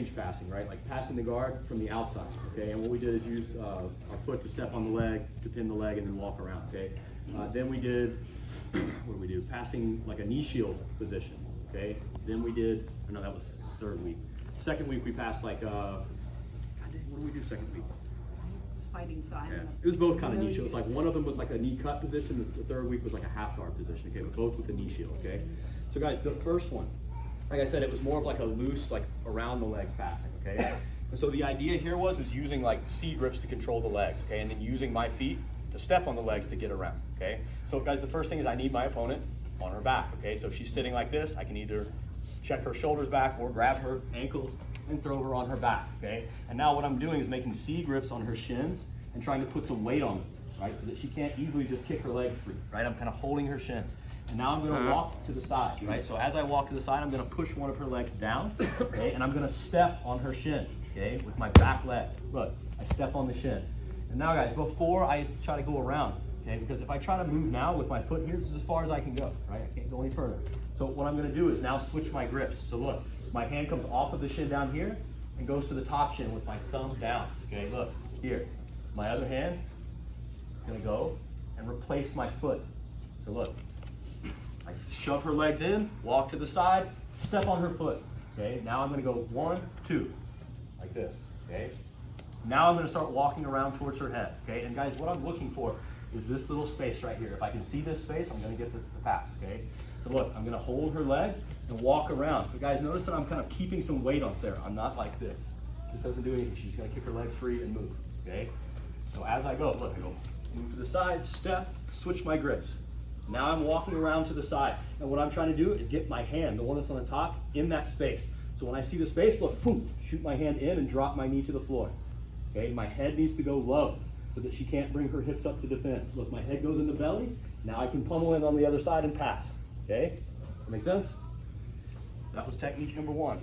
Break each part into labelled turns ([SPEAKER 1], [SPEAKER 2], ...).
[SPEAKER 1] range passing, right? Like passing the guard from the outside, okay? And what we did is use our foot to step on the leg, to pin the leg, and then walk around, okay? Then we did, what did we do? Passing like a knee shield position, okay? Then we did, no, that was third week. Second week we passed like, God dang, what did we do second week?
[SPEAKER 2] Fighting, so I don't know.
[SPEAKER 1] It was both kind of knee shields. Like one of them was like a knee cut position. The third week was like a half guard position. Okay, but both with the knee shield. Okay. So guys, the first one, like I said, it was more of like a loose, like around the legs passing. Okay. And so the idea here is using like C grips to control the legs. Okay, and then using my feet to step on the legs to get around. Okay. So guys, the first thing is I need my opponent on her back. Okay. So if she's sitting like this, I can either check her shoulders back or grab her ankles and throw her on her back, okay? And now what I'm doing is making C grips on her shins and trying to put some weight on them, right? So that she can't easily just kick her legs free, right? I'm kind of holding her shins. And now I'm gonna walk to the side, right? So as I walk to the side, I'm gonna push one of her legs down, okay? And I'm gonna step on her shin, okay? With my back leg. Look, I step on the shin. And now guys, before I try to go around, okay? Because if I try to move now with my foot here, this is as far as I can go, right? I can't go any further. So what I'm gonna do is now switch my grips. So look, my hand comes off of the shin down here and goes to the top shin with my thumb down. Okay, look, here. My other hand is gonna go and replace my foot. So look, I shove her legs in, walk to the side, step on her foot. Okay, now I'm gonna go 1, 2, like this, okay? Now I'm gonna start walking around towards her head, okay? And guys, what I'm looking for is this little space right here. If I can see this space, I'm gonna get the pass, okay? So look, I'm gonna hold her legs and walk around. But guys, notice that I'm kind of keeping some weight on Sarah. I'm not like this. This doesn't do anything. She's gonna kick her legs free and move, okay? So as I go, look, I go move to the side, step, switch my grips. Now I'm walking around to the side. And what I'm trying to do is get my hand, the one that's on the top, in that space. So when I see the space, look, boom, shoot my hand in and drop my knee to the floor. Okay, my head needs to go low so that she can't bring her hips up to defend. Look, my head goes in the belly. Now I can pummel in on the other side and pass. Okay, that make sense? That was technique number 1.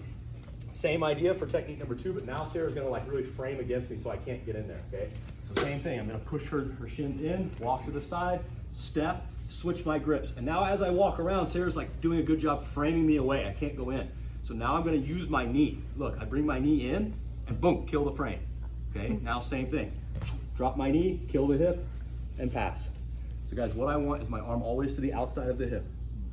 [SPEAKER 1] Same idea for technique number 2, but now Sarah's gonna like really frame against me so I can't get in there, okay? So same thing, I'm gonna push her shins in, walk to the side, step, switch my grips. And now as I walk around, Sarah's like doing a good job framing me away. I can't go in. So now I'm gonna use my knee. Look, I bring my knee in and boom, kill the frame. Okay, now same thing. Drop my knee, kill the hip, and pass. So guys, what I want is my arm always to the outside of the hip.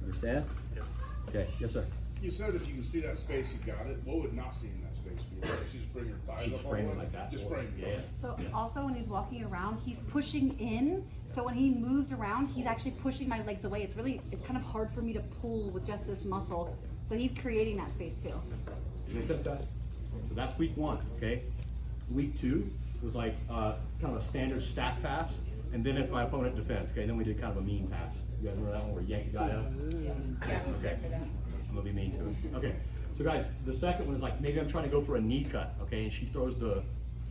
[SPEAKER 1] Understand?
[SPEAKER 3] Yes.
[SPEAKER 1] Okay, yes sir.
[SPEAKER 4] You said if you can see that space, you got it. What would not see in that space be? Like she just bring her thighs
[SPEAKER 1] She's
[SPEAKER 4] up all the
[SPEAKER 1] framing
[SPEAKER 4] way?
[SPEAKER 1] like that.
[SPEAKER 4] Just frame it.
[SPEAKER 1] Yeah.
[SPEAKER 2] So also when he's walking around, he's pushing in. So when he moves around, he's actually pushing my legs away. It's kind of hard for me to pull with just this muscle. So he's creating that space too.
[SPEAKER 1] Does that make sense, guys? So that's week 1, okay? Week 2 was like kind of a standard stack pass, and then if my opponent defends, okay, then we did kind of a mean pass. You guys remember that one where you yank the guy out?
[SPEAKER 2] Yeah.
[SPEAKER 1] Okay. I'm gonna be mean to him. Okay, so guys, the second one is like maybe I'm trying to go for a knee cut, okay, and she throws the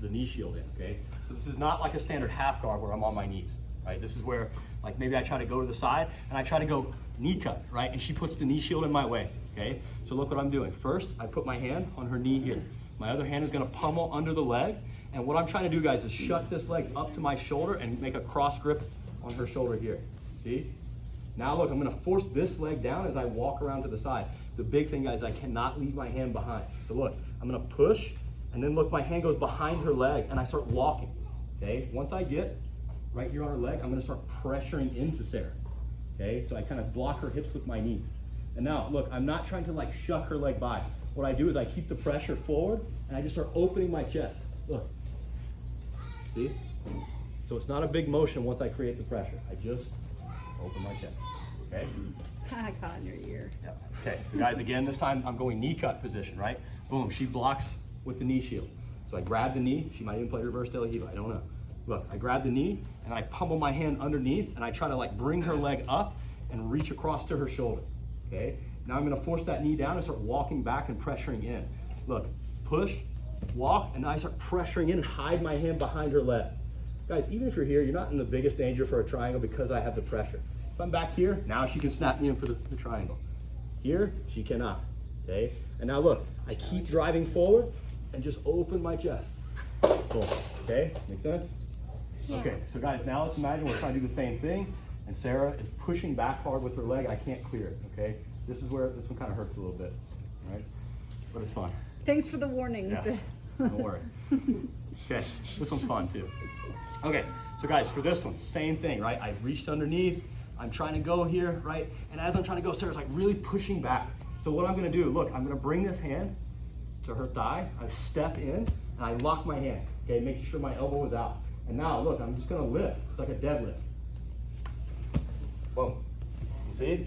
[SPEAKER 1] knee shield in, okay? So this is not like a standard half guard where I'm on my knees, right? This is where like maybe I try to go to the side and I try to go knee cut, right? And she puts the knee shield in my way, okay? So look what I'm doing. First, I put my hand on her knee here. My other hand is gonna pummel under the leg. And what I'm trying to do, guys, is shut this leg up to my shoulder and make a cross grip on her shoulder here. See? Now look, I'm gonna force this leg down as I walk around to the side. The big thing, guys, I cannot leave my hand behind. So look, I'm gonna push, and then look, my hand goes behind her leg, and I start walking, okay? Once I get right here on her leg, I'm gonna start pressuring into Sarah, okay? So I kind of block her hips with my knees. And now, look, I'm not trying to like shuck her leg by. What I do is I keep the pressure forward, and I just start opening my chest. Look, see? So it's not a big motion once I create the pressure. I just open my chest, okay?
[SPEAKER 2] I caught in your ear.
[SPEAKER 1] Yep. Okay, so guys, again, this time I'm going knee cut position, right? Boom, she blocks with the knee shield. So I grab the knee, she might even play reverse del Hiva, I don't know. Look, I grab the knee and I pummel my hand underneath and I try to like bring her leg up and reach across to her shoulder, okay? Now I'm gonna force that knee down and start walking back and pressuring in. Look, push, walk, and I start pressuring in and hide my hand behind her leg. Guys, even if you're here, you're not in the biggest danger for a triangle because I have the pressure. If I'm back here, now she can snap me in for the triangle. Here, she cannot, okay? And now look, I keep driving forward and just open my chest. Boom, okay? Make sense?
[SPEAKER 2] Yeah.
[SPEAKER 1] Okay, so guys, now let's imagine we're trying to do the same thing, and Sarah is pushing back hard with her leg, and I can't clear it, okay? This is where this one kind of hurts a little bit, all right? But it's fine.
[SPEAKER 2] Thanks for the warning.
[SPEAKER 1] Yeah, don't worry. Okay, this one's fun too. Okay, so guys, for this one, same thing, right? I reached underneath, I'm trying to go here, right? And as I'm trying to go, Sarah's like really pushing back. So what I'm gonna do, look, I'm gonna bring this hand to her thigh, I step in, and I lock my hands, okay, making sure my elbow is out. And now, look, I'm just gonna lift. It's like a deadlift. Boom. You see?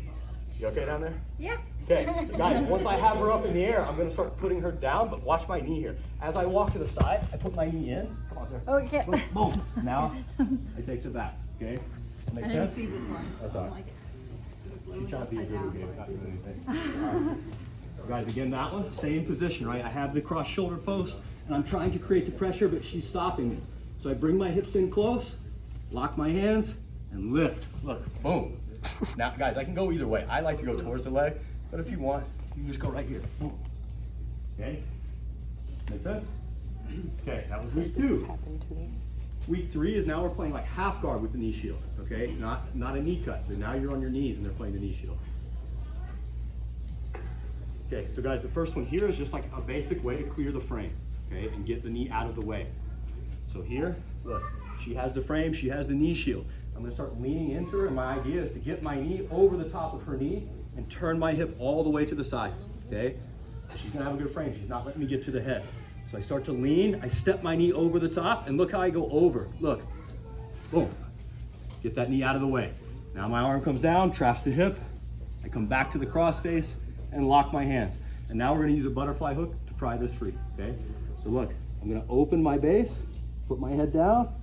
[SPEAKER 1] You okay down there?
[SPEAKER 2] Yeah.
[SPEAKER 1] Okay, guys, once I have her up in the air, I'm gonna start putting her down, but watch my knee here. As I walk to the side, I put my knee in. Come on, Sarah.
[SPEAKER 2] Okay.
[SPEAKER 1] Boom, boom. Now, it takes it back, okay? Make
[SPEAKER 2] I didn't
[SPEAKER 1] sense?
[SPEAKER 2] see this one.
[SPEAKER 1] That's
[SPEAKER 2] So
[SPEAKER 1] all
[SPEAKER 2] I'm
[SPEAKER 1] right.
[SPEAKER 2] like,
[SPEAKER 1] Keep trying to be a
[SPEAKER 2] upside
[SPEAKER 1] good
[SPEAKER 2] down.
[SPEAKER 1] game, not doing anything. All right. Guys, again, that one, same position, right? I have the cross shoulder post, and I'm trying to create the pressure, but she's stopping me. So I bring my hips in close, lock my hands, and lift. Look, boom. Now, guys, I can go either way. I like to go towards the leg, but if you want, you can just go right here. Boom. Okay? Make sense? Okay, that was week 2. Week 3 is now we're playing like half guard with the knee shield, okay? Not a knee cut. So now you're on your knees and they're playing the knee shield. Okay, so guys, the first one here is just like a basic way to clear the frame, okay, and get the knee out of the way. So here, look, she has the frame, she has the knee shield. I'm gonna start leaning into her, and my idea is to get my knee over the top of her knee and turn my hip all the way to the side, okay? She's gonna have a good frame, she's not letting me get to the head. So I start to lean, I step my knee over the top, and look how I go over, look, boom. Get that knee out of the way. Now my arm comes down, traps the hip, I come back to the cross face, and lock my hands. And now we're gonna use a butterfly hook to pry this free, okay? So look, I'm gonna open my base, put my head down,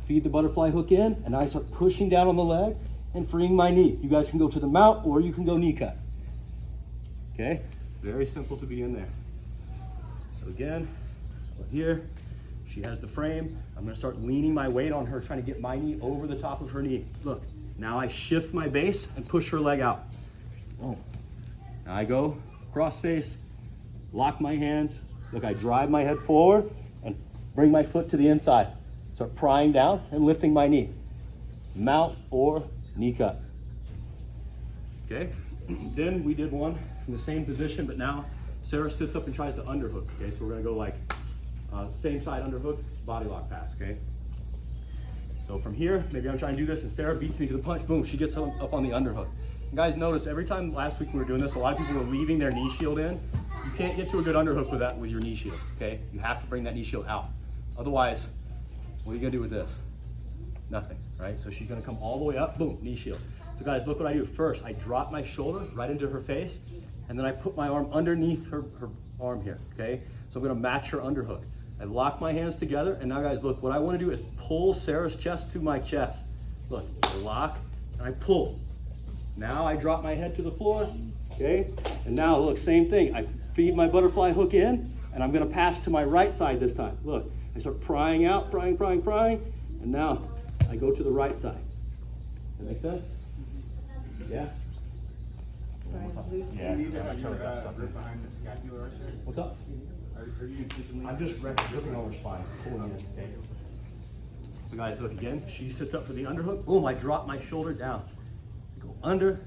[SPEAKER 1] feed the butterfly hook in, and I start pushing down on the leg and freeing my knee. You guys can go to the mount or you can go knee cut. Okay, very simple to be in there. So again, here, she has the frame. I'm gonna start leaning my weight on her, trying to get my knee over the top of her knee. Look, now I shift my base and push her leg out. Boom. Now I go cross face, lock my hands. Look, I drive my head forward and bring my foot to the inside. Start prying down and lifting my knee. Mount or knee cut. Okay, then we did one from the same position, but now Sarah sits up and tries to underhook. Okay, so we're gonna go like same side underhook, body lock pass, okay? So from here, maybe I'm trying to do this and Sarah beats me to the punch, boom, she gets up on the underhook. And guys, notice every time last week we were doing this, a lot of people were leaving their knee shield in. You can't get to a good underhook with your knee shield, okay? You have to bring that knee shield out. Otherwise, what are you gonna do with this? Nothing, right? So she's gonna come all the way up, boom, knee shield. So guys, look what I do. First, I drop my shoulder right into her face, and then I put my arm underneath her arm here, okay? So I'm gonna match her underhook. I lock my hands together, and now guys, look, what I wanna do is pull Sarah's chest to my chest. Look, I lock, and I pull. Now I drop my head to the floor, okay? And now look, same thing. I feed my butterfly hook in, and I'm gonna pass to my right side this time. Look, I start prying out, prying, and now I go to the right side. That make sense? Yeah? Yeah.
[SPEAKER 3] You need to have your grip behind the scapular archer.
[SPEAKER 1] What's up?
[SPEAKER 3] Are you intentionally?
[SPEAKER 1] I'm just ripping over spine, pulling in, okay? So guys, look again, she sits up for the underhook, boom, I drop my shoulder down. I go under,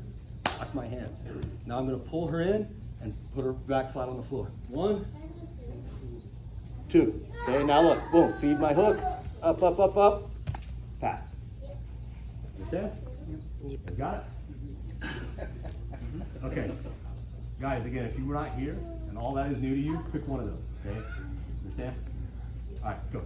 [SPEAKER 1] lock my hands. Now I'm gonna pull her in and put her back flat on the floor. 1, 2. Okay, now look, boom, feed my hook, up, pass. Understand? You got it? Okay. Guys, again, if you were not here and all that is new to you, pick one of those, okay? Understand? All right, go.